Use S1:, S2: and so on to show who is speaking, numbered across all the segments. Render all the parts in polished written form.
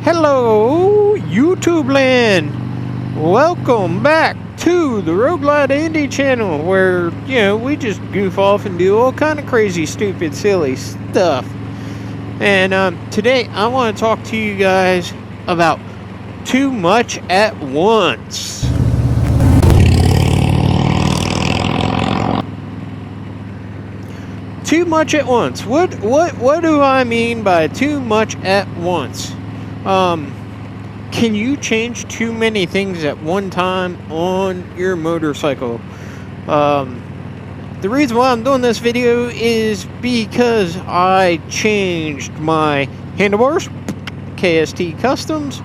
S1: Hello, YouTube land. Welcome back to the Roguelite Indie channel where, we just goof off and do all kind of crazy, stupid, silly stuff. And today I want to talk to you guys about too much at once. Too much at once. What do I mean by too much at once? Can you change too many things at one time on your motorcycle? The reason why I'm doing this video is because I changed my handlebars, KST Customs.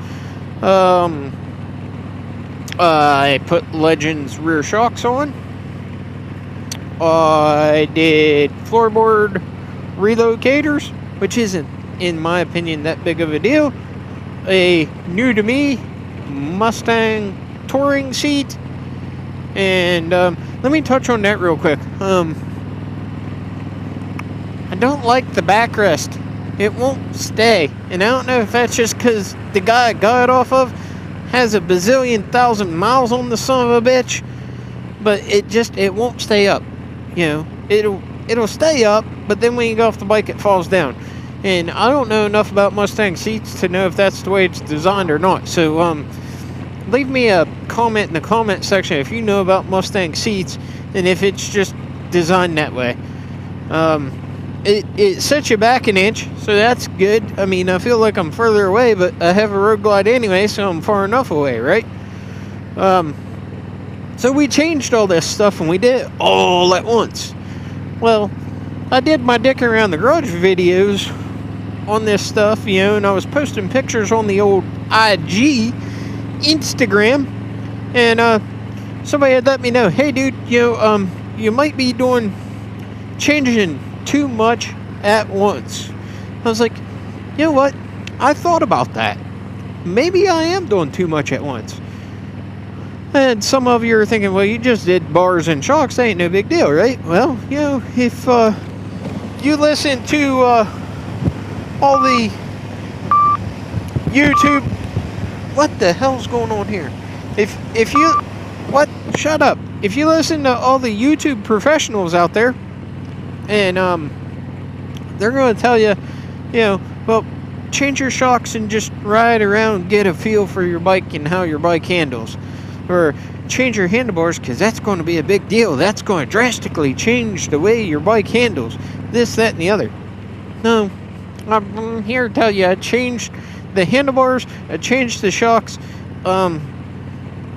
S1: I put Legends rear shocks on. I did floorboard relocators, which isn't, in my opinion, that big of a deal. A new to me Mustang touring seat, and let me touch on that real quick. I don't like the backrest. It won't stay, and I don't know if that's just because the guy I got it off of has a bazillion thousand miles on the son of a bitch, but it won't stay up. It'll stay up, but then when you go off the bike, it falls down. And I don't know enough about Mustang seats to know if that's the way it's designed or not. So, leave me a comment in the comment section if you know about Mustang seats and if it's just designed that way. It sets you back an inch, so that's good. I mean, I feel like I'm further away, but I have a Road Glide anyway, so I'm far enough away, right? So we changed all this stuff, and we did it all at once. Well, I did my dick around the garage videos on this stuff, and I was posting pictures on the old IG, Instagram, and somebody had let me know, hey dude, you might be changing too much at once. I was like, you know what? I thought about that. Maybe I am doing too much at once. And some of you are thinking, well, you just did bars and shocks. That ain't no big deal, right? Well, if you listen to all the YouTube... What the hell's going on here? If you... What? Shut up. If you listen to all the YouTube professionals out there, and they're going to tell you, well, change your shocks and just ride around, get a feel for your bike and how your bike handles. Or change your handlebars, because that's going to be a big deal. That's going to drastically change the way your bike handles. This, that, and the other. No, I'm here to tell you, I changed the handlebars, I changed the shocks. To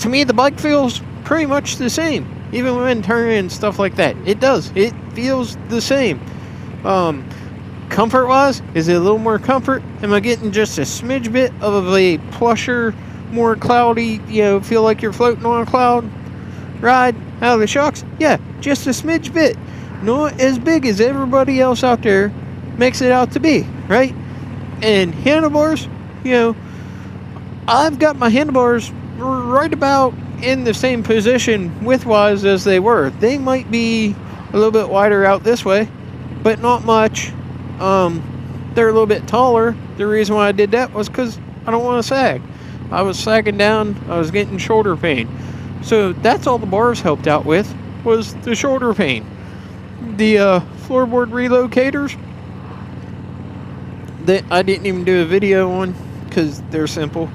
S1: me, the bike feels pretty much the same. Even when turning and stuff like that. It does. It feels the same. Comfort-wise, is it a little more comfort? Am I getting just a smidge bit of a plusher, more cloudy, feel like you're floating on a cloud ride out of the shocks? Yeah, just a smidge bit. Not as big as everybody else out there makes it out to be, right? And handlebars, I've got my handlebars right about in the same position width-wise as they were. They might be a little bit wider out this way, but not much. They're a little bit taller. The reason why I did that was because I don't want to sag. I was sagging down, I was getting shoulder pain. So that's all the bars helped out with, was the shoulder pain. The floorboard relocators, that I didn't even do a video on, because they're simple.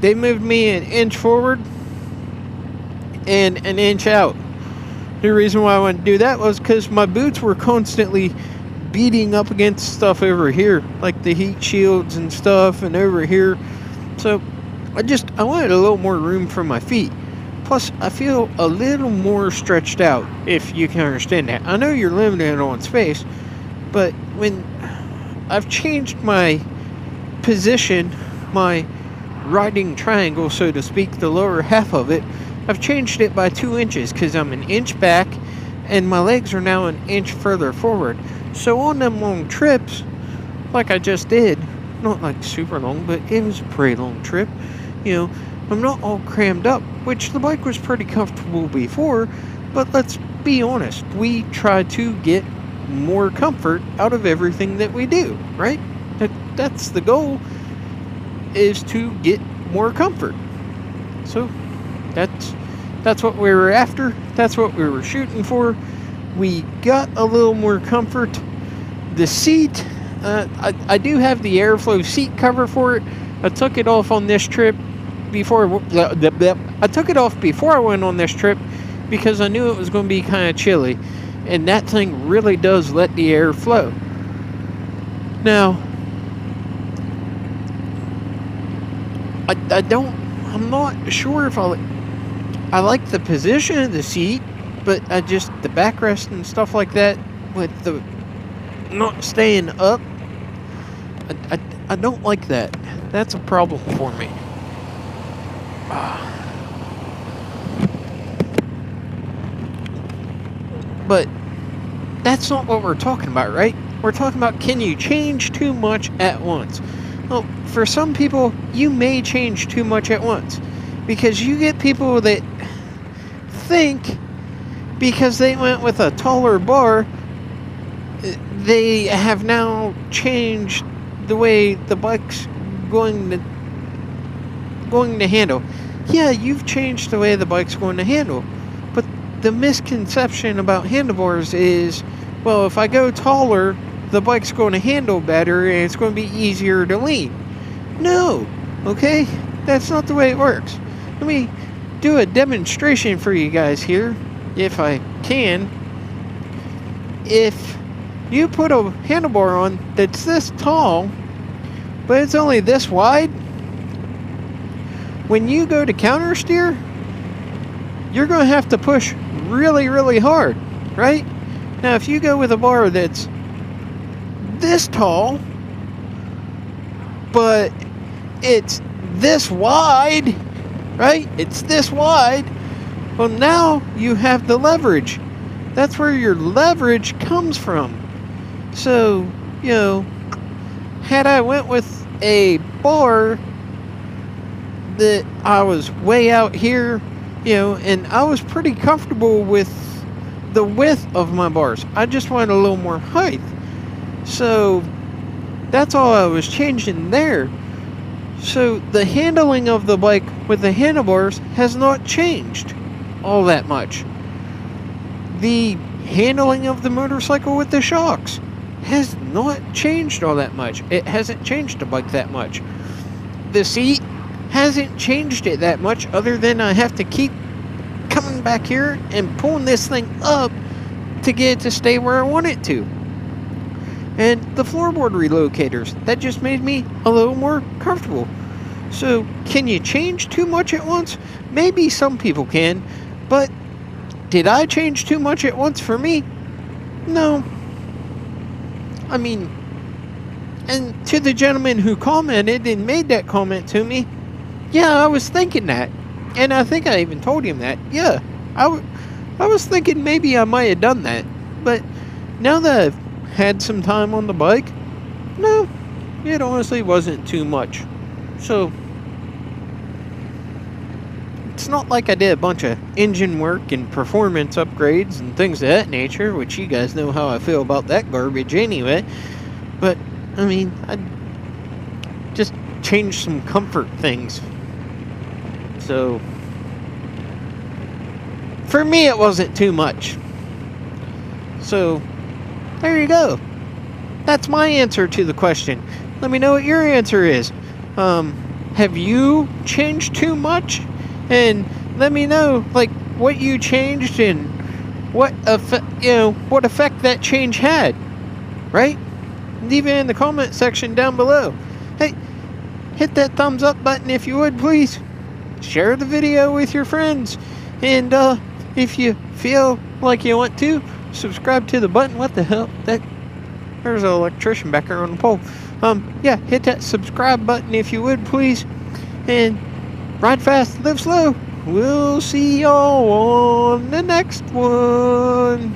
S1: They moved me an inch forward and an inch out. The reason why I wanted to do that was because my boots were constantly beating up against stuff over here, like the heat shields and stuff, and over here. So I wanted a little more room for my feet. Plus, I feel a little more stretched out, if you can understand that. I know you're limited on space, but when I've changed my position, my riding triangle, so to speak, the lower half of it, I've changed it by 2 inches because I'm an inch back and my legs are now an inch further forward. So on them long trips, like I just did, not like super long, but it was a pretty long trip, I'm not all crammed up, which the bike was pretty comfortable before, but let's be honest, we try to get more comfort out of everything that we do, right? That's the goal. is to get more comfort. So that's what we were after. That's what we were shooting for. We got a little more comfort. The seat, I do have the airflow seat cover for it. I took it off on this trip I took it off before I went on this trip because I knew it was going to be kind of chilly, and that thing really does let the air flow. Now, I'm not sure if I like the position of the seat, but the backrest and stuff like that with the not staying up, I don't like that. That's a problem for me. But that's not what we're talking about, right? We're talking about, can you change too much at once? Well, for some people, you may change too much at once, because you get people that think because they went with a taller bar, they have now changed the way the bike's going to handle. Yeah, you've changed the way the bike's going to handle, but the misconception about handlebars is, well, if I go taller, the bike's going to handle better and it's going to be easier to lean. No, okay? That's not the way it works. Let me do a demonstration for you guys here, if I can. If you put a handlebar on that's this tall, but it's only this wide, when you go to counter steer, you're going to have to push really, really hard, right? Now, if you go with a bar that's this tall, but it's this wide, right? It's this wide. Well, now you have the leverage. That's where your leverage comes from. So, had I went with a bar that I was way out here, and I was pretty comfortable with the width of my bars. I just wanted a little more height. So that's all I was changing there. So the handling of the bike with the handlebars has not changed all that much. The handling of the motorcycle with the shocks has not changed all that much. It hasn't changed the bike that much. The seat hasn't changed it that much, other than I have to keep coming back here and pulling this thing up to get it to stay where I want it to. And the floorboard relocators, that just made me a little more comfortable. So, can you change too much at once? Maybe some people can, but did I change too much at once for me? No. I mean, and to the gentleman who commented and made that comment to me, yeah, I was thinking that. And I think I even told him that. Yeah, I was thinking maybe I might have done that. But now that I've had some time on the bike, no, it honestly wasn't too much. So, it's not like I did a bunch of engine work and performance upgrades and things of that nature, which you guys know how I feel about that garbage anyway. But, I mean, I just changed some comfort things. So, for me, it wasn't too much. So, there you go. That's my answer to the question. Let me know what your answer is. Have you changed too much? And let me know, what you changed and what effect that change had, right? Leave it in the comment section down below. Hey, hit that thumbs up button if you would, please. Share the video with your friends. And if you feel like you want to, subscribe to the button. What the hell? There's an electrician back there on the pole. Yeah, hit that subscribe button if you would, please. And ride fast, live slow. We'll see y'all on the next one.